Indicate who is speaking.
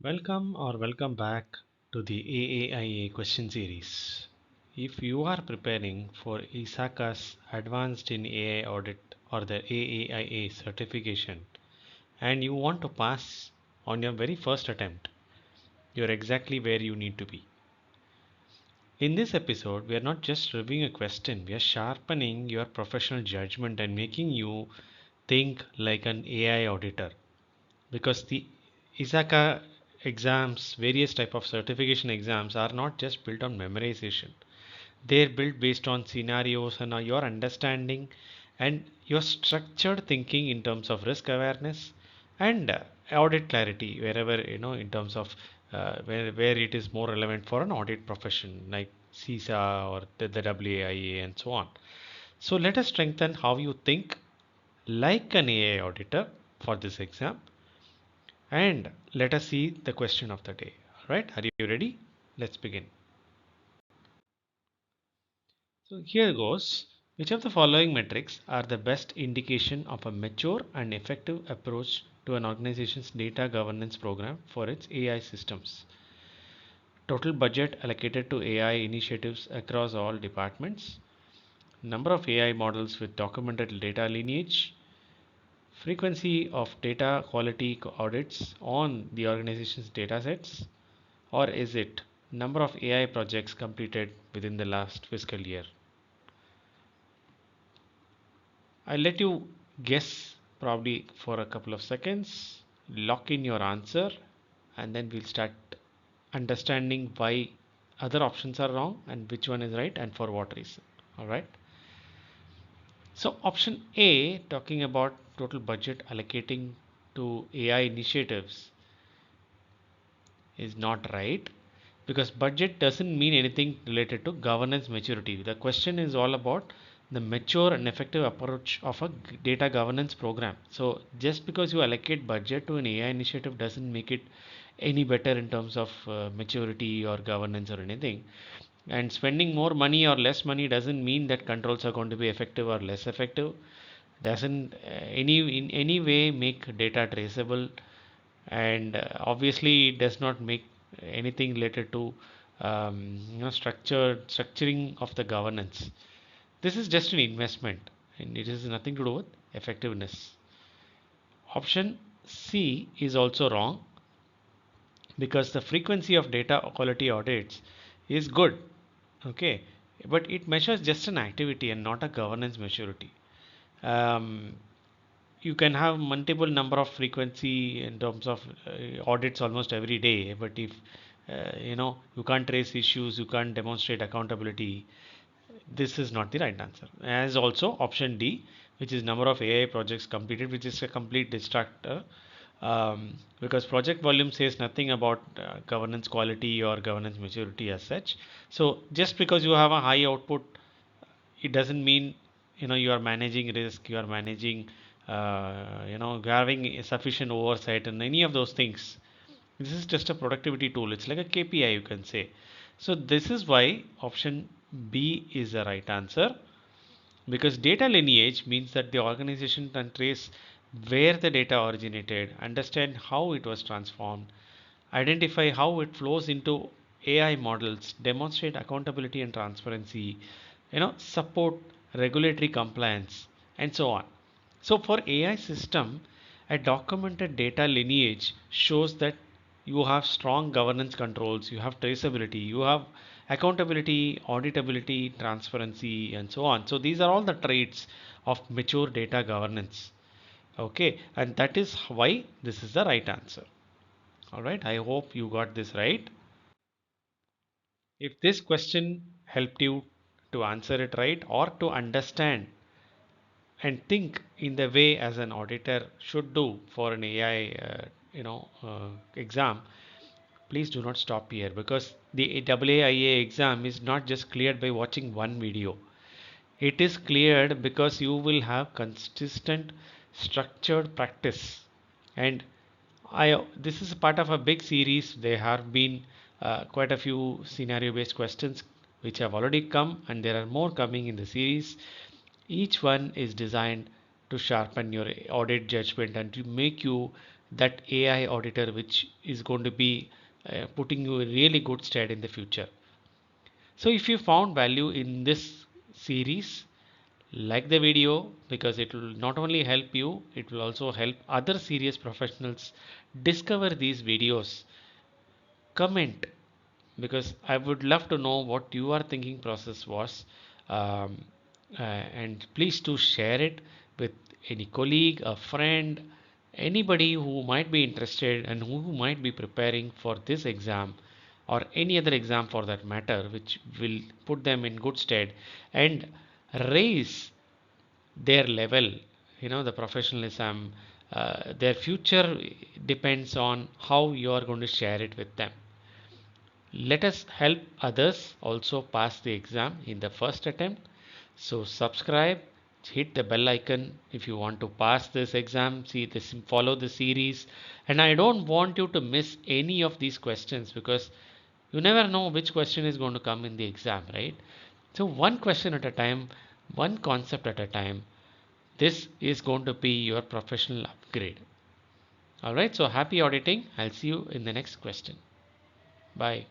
Speaker 1: Welcome back to the AAIA question series. If you are preparing for ISACA's Advanced in AI Audit or the AAIA certification and you want to pass on your very first attempt, you're exactly where you need to be. In this episode, we are not just reviewing a question, we are sharpening your professional judgment and making you think like an AI auditor. Because the ISACA exams, various type of certification exams are not just built on memorization. They're built based on scenarios and your understanding and your structured thinking in terms of risk awareness and audit clarity wherever in terms of where it is more relevant for an audit profession like CISA or the WAIA and so on. So let us strengthen how you think like an AI auditor for this exam and let us see the question of the day. All right, are you ready? Let's begin. So here goes. Which of the following metrics are the best indication of a mature and effective approach to an organization's data governance program for its AI systems? Total budget allocated to AI initiatives across all departments, number of AI models with documented data lineage, frequency of data quality audits on the organization's datasets, or is it number of AI projects completed within the last fiscal year? I'll let you guess probably for a couple of seconds, lock in your answer, and then we'll start understanding why other options are wrong and which one is right and for what reason. All right. So option A, talking about total budget allocating to AI initiatives, is not right because budget doesn't mean anything related to governance maturity. The question is all about the mature and effective approach of a data governance program. So just because you allocate budget to an AI initiative doesn't make it any better in terms of maturity or governance or anything. And spending more money or less money doesn't mean that controls are going to be effective or less effective. Doesn't in any way make data traceable, and obviously it does not make anything related to structuring of the governance. This is just an investment and it has nothing to do with effectiveness. Option C is also wrong because the frequency of data quality audits is good, okay, but it measures just an activity and not a governance maturity. um, you can have multiple number of frequency in terms of audits almost every day, but if you can't trace issues, you can't demonstrate accountability, this is not the right answer. As also option D, which is number of AI projects completed, which is a complete distractor, because project volume says nothing about governance quality or governance maturity as such. So just because you have a high output, it doesn't mean you are managing risk, you are managing having sufficient oversight and any of those things. This is just a productivity tool. It's like a KPI, you can say. So this is why option B is the right answer, because data lineage means that the organization can trace where the data originated, understand how it was transformed, identify how it flows into AI models, demonstrate accountability and transparency, support regulatory compliance, and so on. So for AI system, a documented data lineage shows that you have strong governance controls, you have traceability, you have accountability, auditability, transparency, and so on. So these are all the traits of mature data governance. Okay, and that is why this is the right answer. All right, I hope you got this right. If this question helped you to answer it right or to understand and think in the way as an auditor should do for an AI exam, please do not stop here, because the AAIA exam is not just cleared by watching one video. It is cleared because you will have consistent structured practice. And this is part of a big series. There have been quite a few scenario based questions which have already come, and there are more coming in the series. Each one is designed to sharpen your audit judgment and to make you that AI auditor which is going to be putting you in really good stead in the future. So if you found value in this series, like the video, because it will not only help you, it will also help other serious professionals discover these videos. Comment, because I would love to know what your thinking process was. Um, and please do share it with any colleague, a friend, anybody who might be interested and who might be preparing for this exam or any other exam for that matter, which will put them in good stead and raise their level, the professionalism. Their future depends on how you are going to share it with them. Let us help others also pass the exam in the first attempt. So subscribe, hit the bell icon if you want to pass this exam, see this, follow the series. And I don't want you to miss any of these questions, because you never know which question is going to come in the exam, right? So one question at a time, one concept at a time. This is going to be your professional upgrade. All right, so happy auditing. I'll see you in the next question. Bye.